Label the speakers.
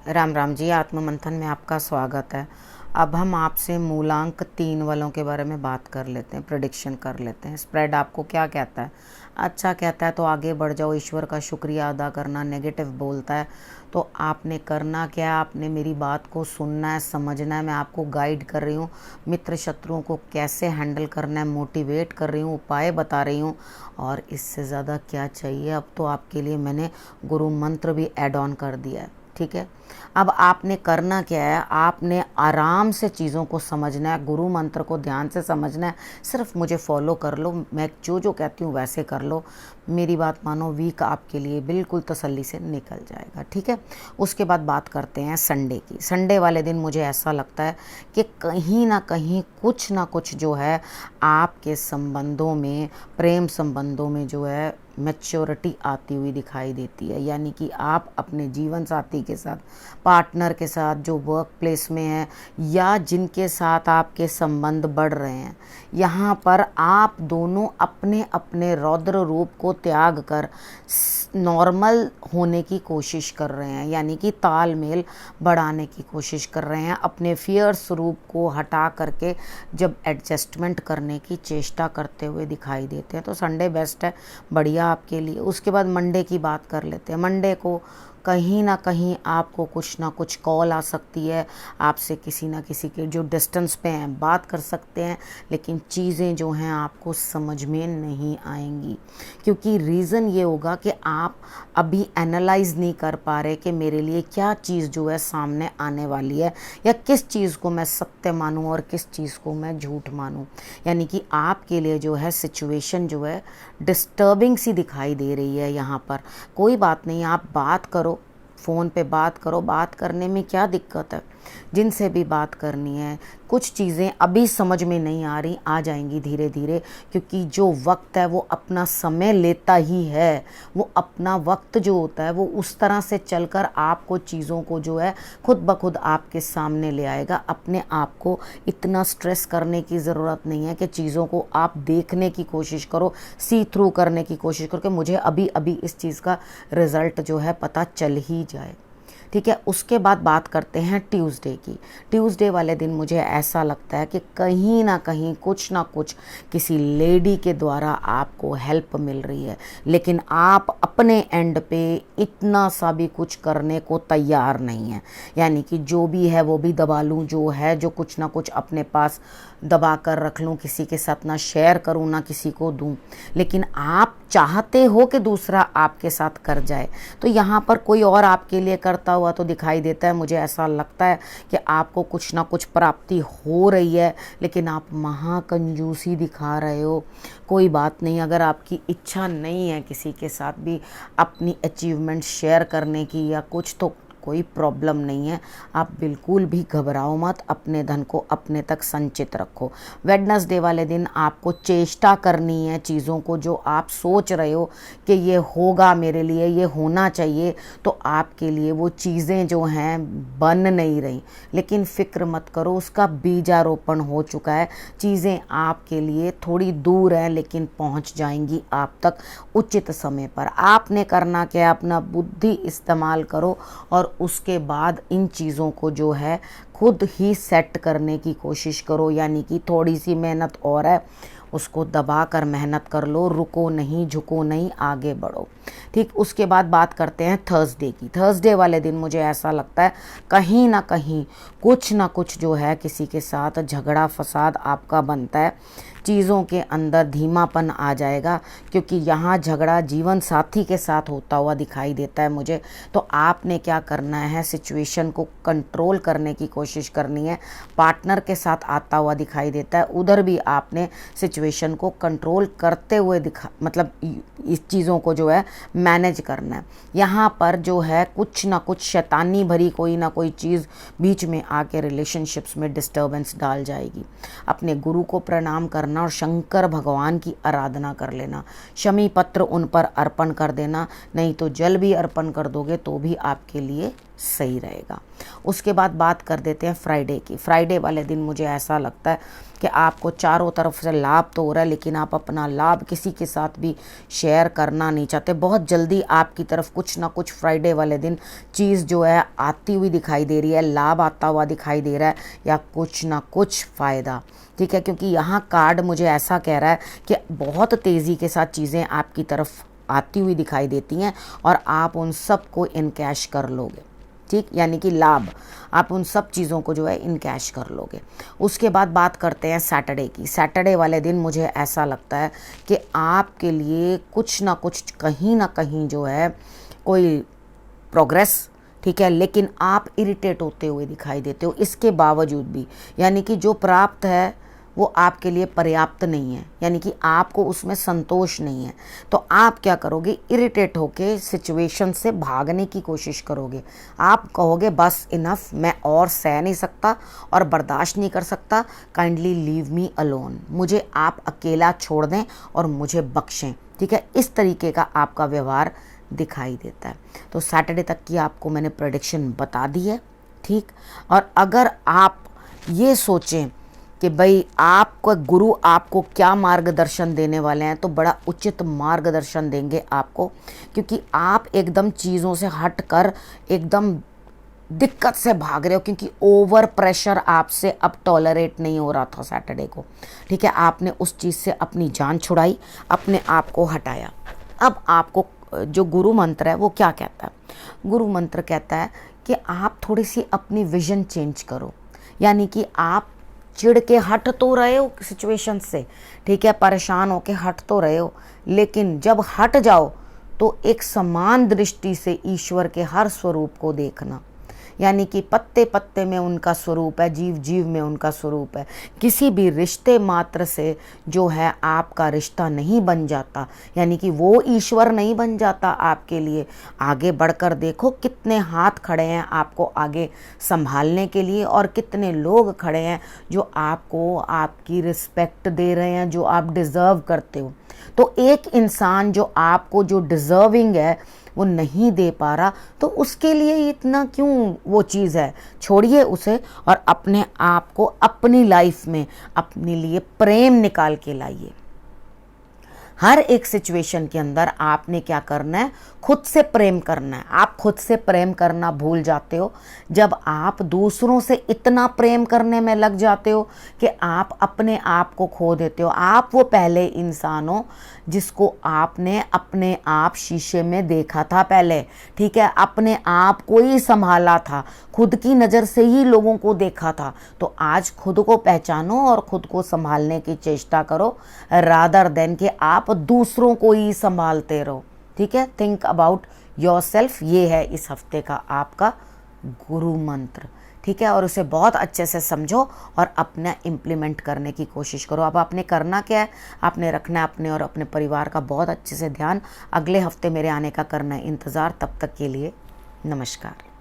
Speaker 1: राम राम जी। आत्म मंथन में आपका स्वागत है। अब हम आपसे मूलांक 3 वालों के बारे में बात कर लेते हैं, प्रेडिक्शन कर लेते हैं। स्प्रेड आपको क्या कहता है? अच्छा कहता है तो आगे बढ़ जाओ, ईश्वर का शुक्रिया अदा करना। नेगेटिव बोलता है तो आपने करना क्या है? आपने मेरी बात को सुनना है, समझना है। मैं आपको गाइड कर रही हूँ, मित्र शत्रुओं को कैसे हैंडल करना है, मोटिवेट कर रही हूँ, उपाय बता रही हूँ। और इससे ज़्यादा क्या चाहिए? अब तो आपके लिए मैंने गुरु मंत्र भी ऐड ऑन कर दिया है। ठीक है, अब आपने करना क्या है? आपने आराम से चीज़ों को समझना है, गुरु मंत्र को ध्यान से समझना है। सिर्फ मुझे फॉलो कर लो, मैं जो जो कहती हूँ वैसे कर लो। मेरी बात मानो, वीक आपके लिए बिल्कुल तसल्ली से निकल जाएगा। ठीक है, उसके बाद बात करते हैं संडे की। संडे वाले दिन मुझे ऐसा लगता है कि कहीं ना कुछ जो है आपके संबंधों में, प्रेम संबंधों में जो है मैच्योरिटी आती हुई दिखाई देती है। यानी कि आप अपने जीवन साथी के साथ, पार्टनर के साथ, जो वर्क प्लेस में है या जिनके साथ आपके संबंध बढ़ रहे हैं, यहाँ पर आप दोनों अपने अपने रौद्र रूप को त्याग कर नॉर्मल होने की कोशिश कर रहे हैं। यानी कि तालमेल बढ़ाने की कोशिश कर रहे हैं, अपने फियर्स रूप को हटा करके जब एडजस्टमेंट करने की चेष्टा करते हुए दिखाई देते हैं। तो संडे बेस्ट है, बढ़िया आपके लिए। उसके बाद मंडे की बात कर लेते हैं। मंडे को कहीं ना कहीं आपको कुछ ना कुछ कॉल आ सकती है, आपसे किसी ना किसी के जो डिस्टेंस पे हैं बात कर सकते हैं, लेकिन चीज़ें जो हैं आपको समझ में नहीं आएंगी। क्योंकि रीज़न ये होगा कि आप अभी एनालाइज नहीं कर पा रहे कि मेरे लिए क्या चीज़ जो है सामने आने वाली है, या किस चीज़ को मैं सत्य मानूं और किस चीज़ को मैं झूठ मानूं। यानी कि आपके लिए जो है सिचुएशन जो है डिस्टर्बिंग सी दिखाई दे रही है यहाँ पर। कोई बात नहीं, आप बात करो, फ़ोन पे बात करो। बात करने में क्या दिक्कत है? जिनसे भी बात करनी है, कुछ चीज़ें अभी समझ में नहीं आ रही, आ जाएंगी धीरे धीरे। क्योंकि जो वक्त है वो अपना समय लेता ही है। वो अपना वक्त जो होता है वो उस तरह से चलकर आपको चीज़ों को जो है खुद ब खुद आपके सामने ले आएगा। अपने आप को इतना स्ट्रेस करने की ज़रूरत नहीं है कि चीज़ों को आप देखने की कोशिश करो, सी थ्रू करने की कोशिश करो कि मुझे अभी अभी इस चीज़ का रिज़ल्ट जो है पता चल ही जाए। ठीक है, उसके बाद बात करते हैं ट्यूसडे की। ट्यूसडे वाले दिन मुझे ऐसा लगता है कि कहीं ना कहीं कुछ ना कुछ किसी लेडी के द्वारा आपको हेल्प मिल रही है, लेकिन आप अपने एंड पे इतना सा भी कुछ करने को तैयार नहीं है। यानी कि जो भी है वो भी दबा लूँ, जो है जो कुछ ना कुछ अपने पास दबा कर रख लूँ, किसी के साथ ना शेयर करूँ ना किसी को दूँ। लेकिन आप चाहते हो कि दूसरा आपके साथ कर जाए, तो यहाँ पर कोई और आपके लिए करता हुआ तो दिखाई देता है। मुझे ऐसा लगता है कि आपको कुछ ना कुछ प्राप्ति हो रही है, लेकिन आप महाकंजूसी दिखा रहे हो। कोई बात नहीं, अगर आपकी इच्छा नहीं है किसी के साथ भी अपनी अचीवमेंट शेयर करने की या कुछ, तो कोई प्रॉब्लम नहीं है। आप बिल्कुल भी घबराओ मत, अपने धन को अपने तक संचित रखो। वेडनेसडे वाले दिन आपको चेष्टा करनी है चीज़ों को, जो आप सोच रहे हो कि ये होगा मेरे लिए, ये होना चाहिए, तो आपके लिए वो चीज़ें जो हैं बन नहीं रही। लेकिन फ़िक्र मत करो, उसका बीजारोपण हो चुका है। चीज़ें आपके लिए थोड़ी दूर हैं, लेकिन पहुंच जाएंगी आप तक उचित समय पर। आपने करना क्या? अपना बुद्धि इस्तेमाल करो और उसके बाद इन चीज़ों को जो है खुद ही सेट करने की कोशिश करो। यानी कि थोड़ी सी मेहनत और है, उसको दबा कर मेहनत कर लो, रुको नहीं, झुको नहीं, आगे बढ़ो। ठीक, उसके बाद बात करते हैं थर्सडे की। थर्सडे वाले दिन मुझे ऐसा लगता है कहीं ना कुछ जो है किसी के साथ झगड़ा फसाद आपका बनता है। चीज़ों के अंदर धीमापन आ जाएगा, क्योंकि यहाँ झगड़ा जीवन साथी के साथ होता हुआ दिखाई देता है मुझे। तो आपने क्या करना है? सिचुएशन को कंट्रोल करने की कोशिश करनी है। पार्टनर के साथ आता हुआ दिखाई देता है, उधर भी आपने सिचुएशन को कंट्रोल करते हुए मतलब इस चीज़ों को जो है मैनेज करना है। यहाँ पर जो है कुछ ना कुछ शैतानी भरी कोई ना कोई चीज़ बीच में आके रिलेशनशिप्स में डिस्टर्बेंस डाल जाएगी। अपने गुरु को प्रणाम करना और शंकर भगवान की आराधना कर लेना। शमी पत्र उन पर अर्पण कर देना, नहीं तो जल भी अर्पण कर दोगे तो भी आपके लिए सही रहेगा। उसके बाद बात कर देते हैं फ्राइडे की। फ्राइडे वाले दिन मुझे ऐसा लगता है कि आपको चारों तरफ से लाभ तो हो रहा है, लेकिन आप अपना लाभ किसी के साथ भी शेयर करना नहीं चाहते। बहुत जल्दी आपकी तरफ कुछ ना कुछ फ्राइडे वाले दिन चीज़ जो है आती हुई दिखाई दे रही है, लाभ आता हुआ दिखाई दे रहा है, या कुछ ना कुछ फ़ायदा, ठीक है। क्योंकि यहाँ कार्ड मुझे ऐसा कह रहा है कि बहुत तेज़ी के साथ चीज़ें आपकी तरफ आती हुई दिखाई देती हैं और आप उन सब को इनकैश कर लोगे, ठीक, यानी कि लाभ, आप उन सब चीज़ों को जो है इनकैश कर लोगे। उसके बाद बात करते हैं सैटरडे की। सैटरडे वाले दिन मुझे ऐसा लगता है कि आपके लिए कुछ ना कुछ कहीं ना कहीं जो है कोई प्रोग्रेस, ठीक है, लेकिन आप इरिटेट होते हुए दिखाई देते हो इसके बावजूद भी, यानी कि जो प्राप्त है वो आपके लिए पर्याप्त नहीं है, यानी कि आपको उसमें संतोष नहीं है। तो आप क्या करोगे, इरिटेट होके सिचुएशन से भागने की कोशिश करोगे। आप कहोगे बस इनफ, मैं और सह नहीं सकता और बर्दाश्त नहीं कर सकता, काइंडली लीव मी अलोन, मुझे आप अकेला छोड़ दें और मुझे बख्शें, ठीक है। इस तरीके का आपका व्यवहार दिखाई देता है। तो सैटरडे तक की आपको मैंने प्रेडिक्शन बता दी है, ठीक। और अगर आप ये सोचें कि भाई आपका गुरु आपको क्या मार्गदर्शन देने वाले हैं, तो बड़ा उचित मार्गदर्शन देंगे आपको, क्योंकि आप एकदम चीज़ों से हट कर एकदम दिक्कत से भाग रहे हो, क्योंकि ओवर प्रेशर आपसे अब टॉलरेट नहीं हो रहा था सैटरडे को, ठीक है। आपने उस चीज़ से अपनी जान छुड़ाई, अपने आप को हटाया। अब आपको जो गुरु मंत्र है वो क्या कहता है, गुरु मंत्र कहता है कि आप थोड़ी सी अपनी विजन चेंज करो, यानी कि आप चिढ़ के हट तो रहे हो सिचुएशन से, ठीक है, परेशान होके हट तो रहे हो, लेकिन जब हट जाओ तो एक समान दृष्टि से ईश्वर के हर स्वरूप को देखना, यानी कि पत्ते पत्ते में उनका स्वरूप है, जीव जीव में उनका स्वरूप है। किसी भी रिश्ते मात्र से जो है आपका रिश्ता नहीं बन जाता, यानी कि वो ईश्वर नहीं बन जाता आपके लिए। आगे बढ़कर देखो कितने हाथ खड़े हैं आपको आगे संभालने के लिए, और कितने लोग खड़े हैं जो आपको आपकी रिस्पेक्ट दे रहे हैं, जो आप डिज़र्व करते हो। तो एक इंसान जो आपको जो डिज़र्विंग है वो नहीं दे पा रहा, तो उसके लिए इतना क्यों वो चीज़ है, छोड़िए उसे और अपने आप को अपनी लाइफ में अपने लिए प्रेम निकाल के लाइए। हर एक सिचुएशन के अंदर आपने क्या करना है, खुद से प्रेम करना है। आप खुद से प्रेम करना भूल जाते हो जब आप दूसरों से इतना प्रेम करने में लग जाते हो कि आप अपने आप को खो देते हो। आप वो पहले इंसान हो जिसको आपने अपने आप शीशे में देखा था पहले, ठीक है, अपने आप को ही संभाला था, खुद की नज़र से ही लोगों को देखा था। तो आज खुद को पहचानो और खुद को संभालने की चेष्टा करो, रादर देन कि आप दूसरों को ही संभालते रहो, ठीक है। थिंक अबाउट योरसेल्फ, ये है इस हफ्ते का आपका गुरु मंत्र, ठीक है। और उसे बहुत अच्छे से समझो और अपना इम्प्लीमेंट करने की कोशिश करो। अब आपने करना क्या है, आपने रखना है अपने और अपने परिवार का बहुत अच्छे से ध्यान। अगले हफ्ते मेरे आने का करना है इंतज़ार। तब तक के लिए नमस्कार।